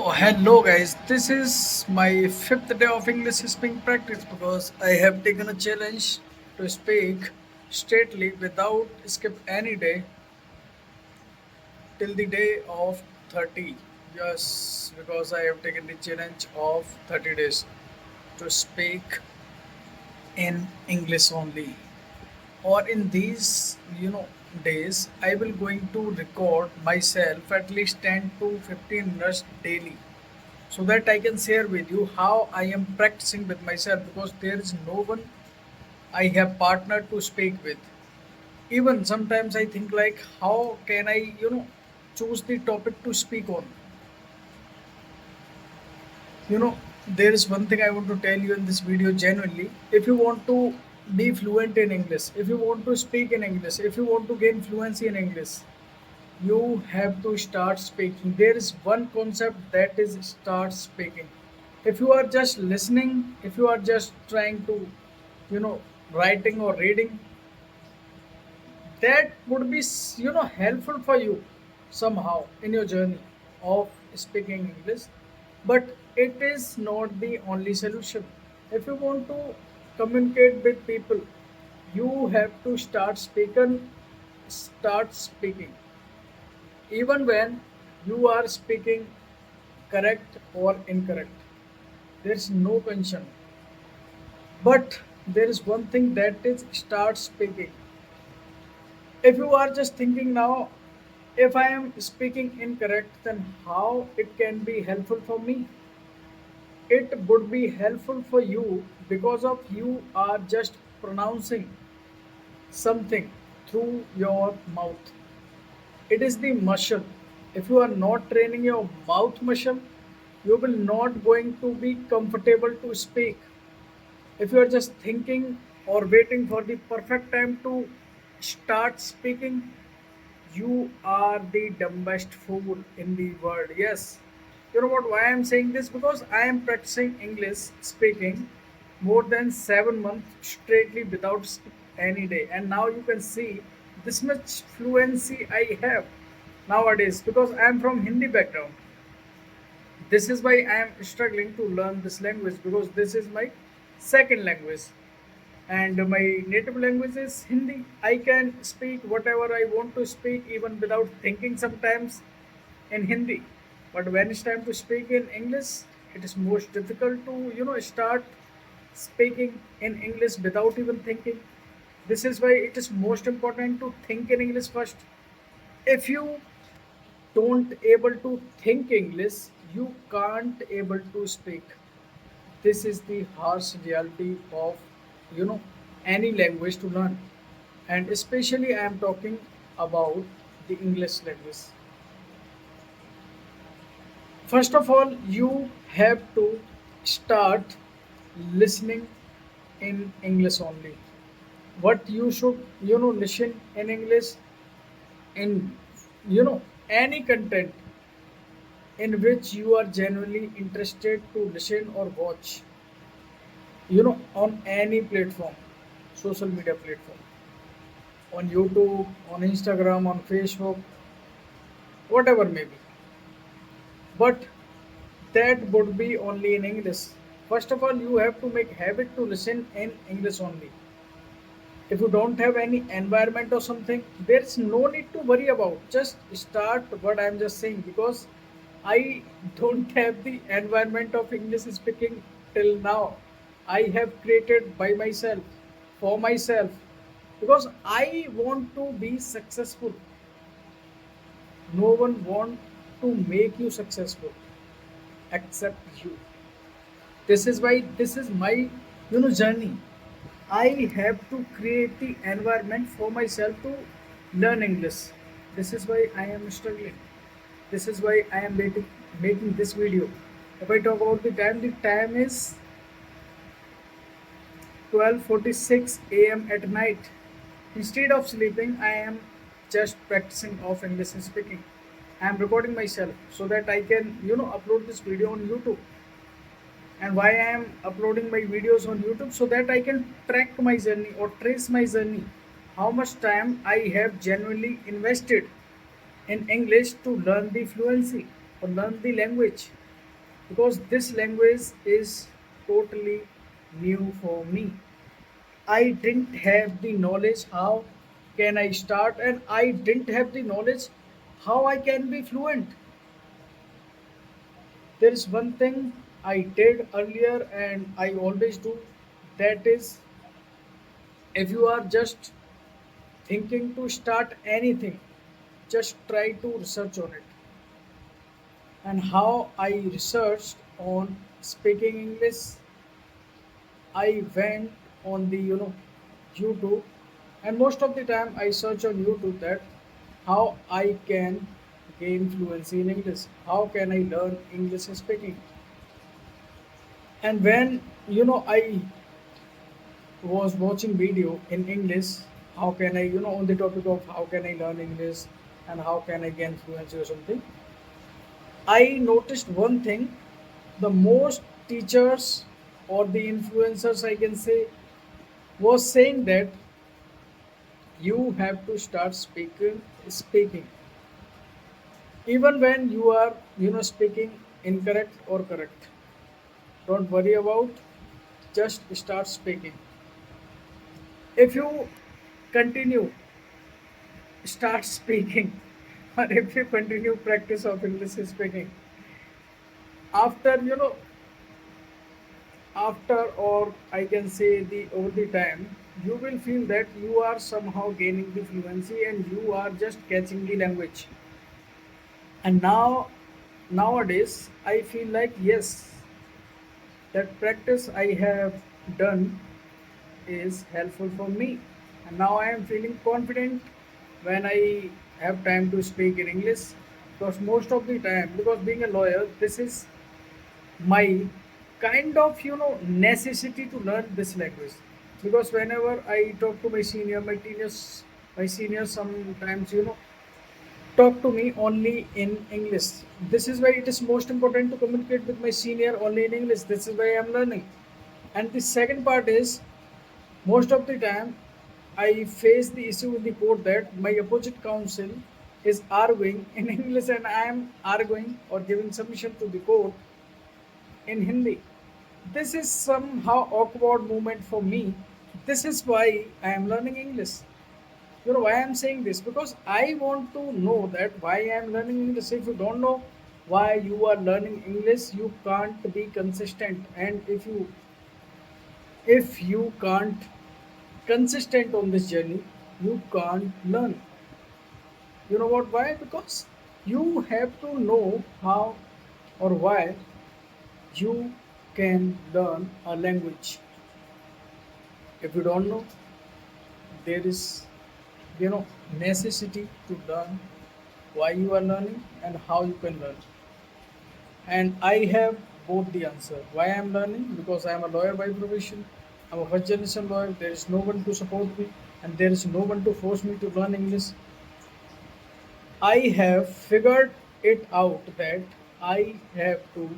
Oh, hello guys. This is my fifth day of English speaking practice because I have taken a challenge to speak straightly without skip any day till the day of 30. Yes, because I have taken the challenge of 30 days to speak in English only. Or in these, days, I will going to record myself at least 10 to 15 minutes daily so that I can share with you how I am practicing with myself because there is no one I have partnered to speak with. Even sometimes I think like how can I, choose the topic to speak on. You know, there is one thing I want to tell you in this video genuinely. If you want to be fluent in English, if you want to speak in English, if you want to gain fluency in English, you have to start speaking. There is one concept that is start speaking. If you are just listening, if you are just trying to, you know, writing or reading, that would be, helpful for you somehow in your journey of speaking English. But it is not the only solution. If you want to communicate with people, you have to start speaking even when you are speaking correct or incorrect. There's no tension. But there is one thing that is start speaking. If you are just thinking now, if I am speaking incorrect, then how it can be helpful for me? It would be helpful for you because of you are just pronouncing something through your mouth. It is the muscle. If you are not training your mouth muscle, you will not going to be comfortable to speak. If you are just thinking or waiting for the perfect time to start speaking, you are the dumbest fool in the world. Yes. You know what? Why I am saying this? Because I am practicing English speaking more than 7 months straightly without skip any day. And now you can see this much fluency I have nowadays because I am from Hindi background. This is why I am struggling to learn this language because this is my second language and my native language is Hindi. I can speak whatever I want to speak even without thinking sometimes in Hindi. But when it's time to speak in English, it is most difficult to start speaking in English without even thinking. This is why it is most important to think in English first. If you don't able to think English, you can't able to speak. This is the harsh reality of you know any language to learn, and especially I am talking about the English language. First of all, you have to start listening in English only. What you should listen in English in any content in which you are genuinely interested to listen or watch, on any platform, social media platform, on YouTube, on Instagram, on Facebook, whatever may be. But that would be only in English. First of all, you have to make habit to listen in English only. If you don't have any environment or something, there's no need to worry about. Just start what I'm just saying because I don't have the environment of English speaking till now. I have created by myself, for myself, because I want to be successful. No one want to make you successful except you. This is why this is my journey. I have to create the environment for myself to learn English. This is why I am struggling. This is why I am making this video. If I talk about the time is 12:46 a.m. at night. Instead of sleeping, I am just practicing of English speaking. I am recording myself so that I can upload this video on YouTube. And why I am uploading my videos on YouTube, so that I can track my journey or trace my journey, how much time I have genuinely invested in English to learn the fluency or learn the language. because this language is totally new for me. I didn't have the knowledge how can I start, and I didn't have the knowledge how I can be fluent. There is one thing I did earlier and I always do, that is, if you are just thinking to start anything, just try to research on it. And how I researched on speaking English, I went on the YouTube, and most of the time I search on YouTube that how I can gain fluency in English, how can I learn English speaking. And when I was watching video in English, how can I on the topic of how can I learn English and how can I gain fluency or something, I noticed one thing. The most teachers or the influencers I can say was saying that you have to start speaking even when you are speaking incorrect or correct. Don't worry about, just start speaking. If you continue start speaking or if you continue practice of English speaking, after after or I can say the over the time, you will feel that you are somehow gaining the fluency and you are just catching the language. And now nowadays I feel like yes, that practice I have done is helpful for me, and now I am feeling confident when I have time to speak in English. Because most of the time, because being a lawyer, this is my kind of necessity to learn this language. Because whenever I talk to my seniors sometimes talk to me only in English. This is why it is most important to communicate with my senior only in English. This is why I'm learning. And the second part is, most of the time I face the issue in the court that my opposite counsel is arguing in English and I am arguing or giving submission to the court in Hindi. This is somehow awkward moment for me. This is why I am learning English. You know why I'm saying this? Because I want to know that why I'm learning English. If you don't know why you are learning English, you can't be consistent. And if you can't consistent on this journey, you can't learn. You know what why? Because you have to know how or why you can learn a language. If you don't know, there is necessity to learn why you are learning and how you can learn. And I have both the answer why I'm learning, because I am a lawyer by profession. I'm a first generation lawyer. There is no one to support me and there is no one to force me to learn English. I have figured it out that I have to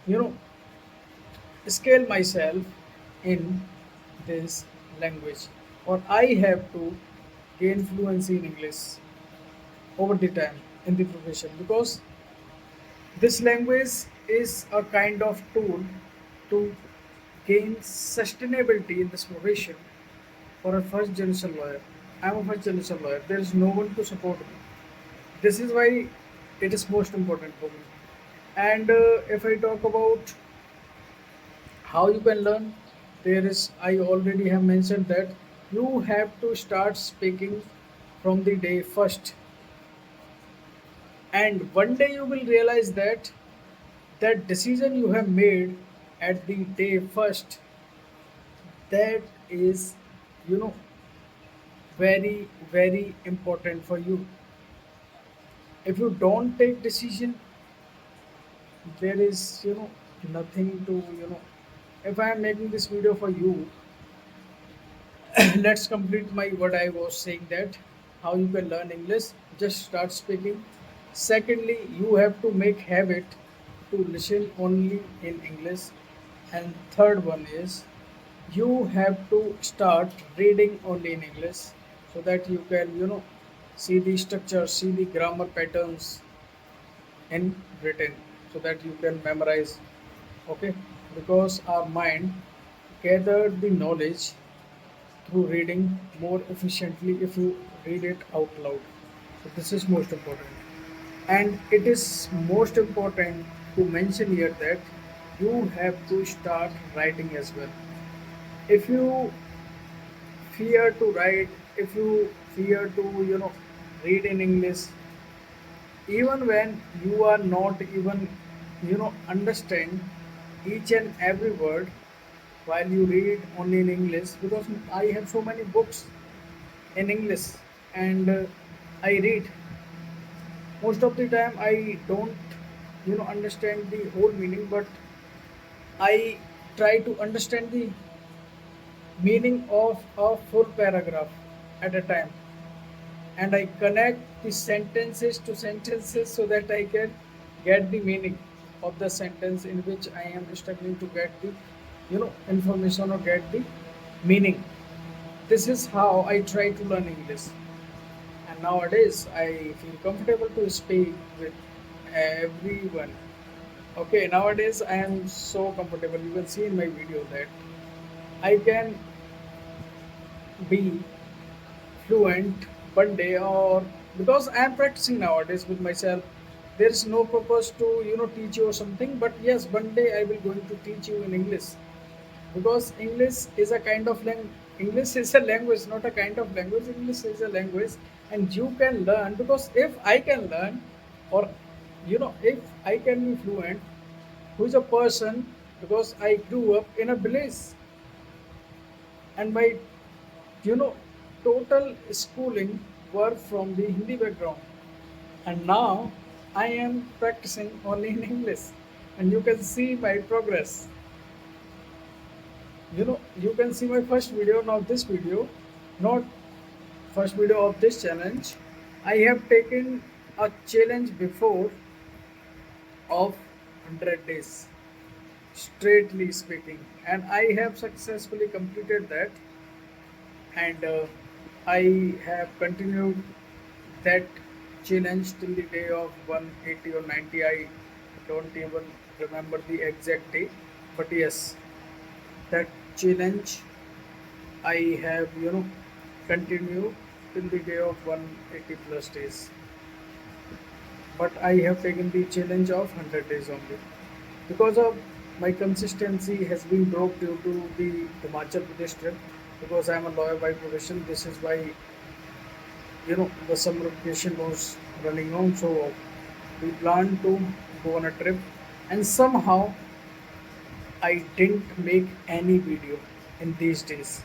you know scale myself in this language, or I have to gain fluency in English over the time in the profession, because this language is a kind of tool to gain sustainability in this profession for a first generation lawyer. I'm a first generation lawyer. There is no one to support me. This is why it is most important for me. And if I talk about how you can learn, there is, I already have mentioned that you have to start speaking from the day first. And one day you will realize that that decision you have made at the day first, that is you know very very important for you. If you don't take decision, there is nothing to if I am making this video for you, let's complete my what I was saying, that how you can learn English. Just start speaking. Secondly, you have to make habit to listen only in English. And third one is, you have to start reading only in English, so that you can see the structure, see the grammar patterns in written. so that you can memorize. Okay, because our mind gathered the knowledge through reading more efficiently if you read it out loud. So this is most important. And it is most important to mention here that you have to start writing as well. If you fear to write, if you fear to, read in English, even when you are not even, understand each and every word while you read only in English, because I have so many books in English, and I read. Most of the time I don't, understand the whole meaning, but I try to understand the meaning of a full paragraph at a time, and I connect the sentences to sentences so that I can get the meaning of the sentence in which I am struggling to get the, information or get the meaning. This is how I try to learn English. And nowadays I feel comfortable to speak with everyone. Okay, nowadays I am so comfortable. You can see in my video that I can be fluent one day, or because I am practicing nowadays with myself. There is no purpose to, teach you or something, but yes, one day I will going to teach you in English, because English is a kind of English is a language, not a kind of language. English is a language, and you can learn, because if I can learn, or if I can be fluent, who is a person, because I grew up in a village, and my, you know total schooling were from the Hindi background, and now I am practicing only in English, and you can see my progress. You can see my first video, now this video, not first video of this challenge. I have taken a challenge before of 100 days, straightly speaking, and I have successfully completed that, and I have continued that challenge till the day of 180 or 90. I don't even remember the exact day, but yes, that challenge I have, continued till the day of 180 plus days. But I have taken the challenge of 100 days only. Because of my consistency has been broke due to the Himachal Pradesh trip, because I am a lawyer by profession. This is why, the summer vacation was running on, so we planned to go on a trip, and somehow I didn't make any video in these days.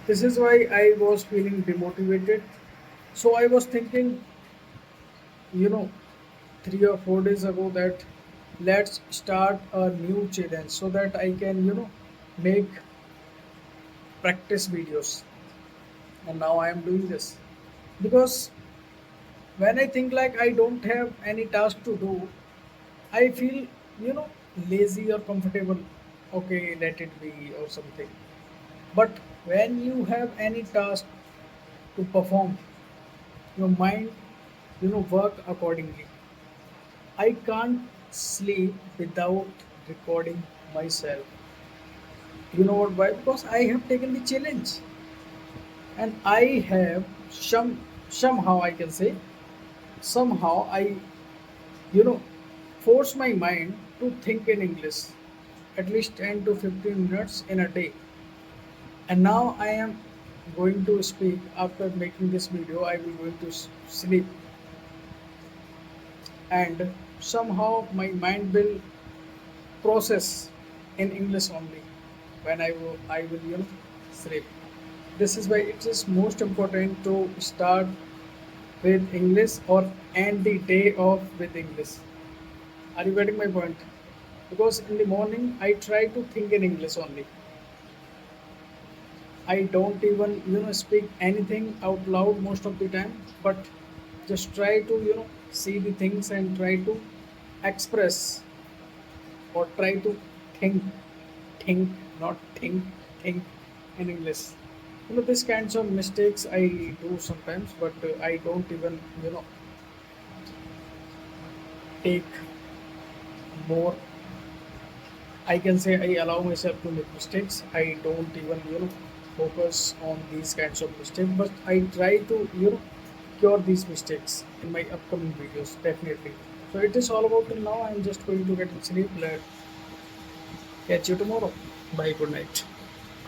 This is why I was feeling demotivated. So I was thinking, you know, 3 or 4 days ago, that let's start a new challenge so that I can, make practice videos. And now I am doing this, because when I think like I don't have any task to do, I feel, you know, lazy or comfortable. Okay, let it be or something. But when you have any task to perform, your mind, work accordingly. I can't sleep without recording myself. You know what? Why? Because I have taken the challenge, and I have somehow I can say, somehow I, you know force my mind to think in English at least 10 to 15 minutes in a day. And now I am going to speak. After making this video, I will going to sleep, and somehow my mind will process in English only when I will sleep. This is why it is most important to start with English or end the day off with English. Are you getting my point? Because in the morning I try to think in English only. I don't even speak anything out loud most of the time, but just try to see the things and try to express, or try to think, think, not think in English. These kinds of mistakes I do sometimes, but I don't even take more. I can say I allow myself to make mistakes. I don't even focus on these kinds of mistakes, but I try to cure these mistakes in my upcoming videos definitely. So it is all about till now. I'm just going to get sleep. Let catch you tomorrow. Bye. Good night.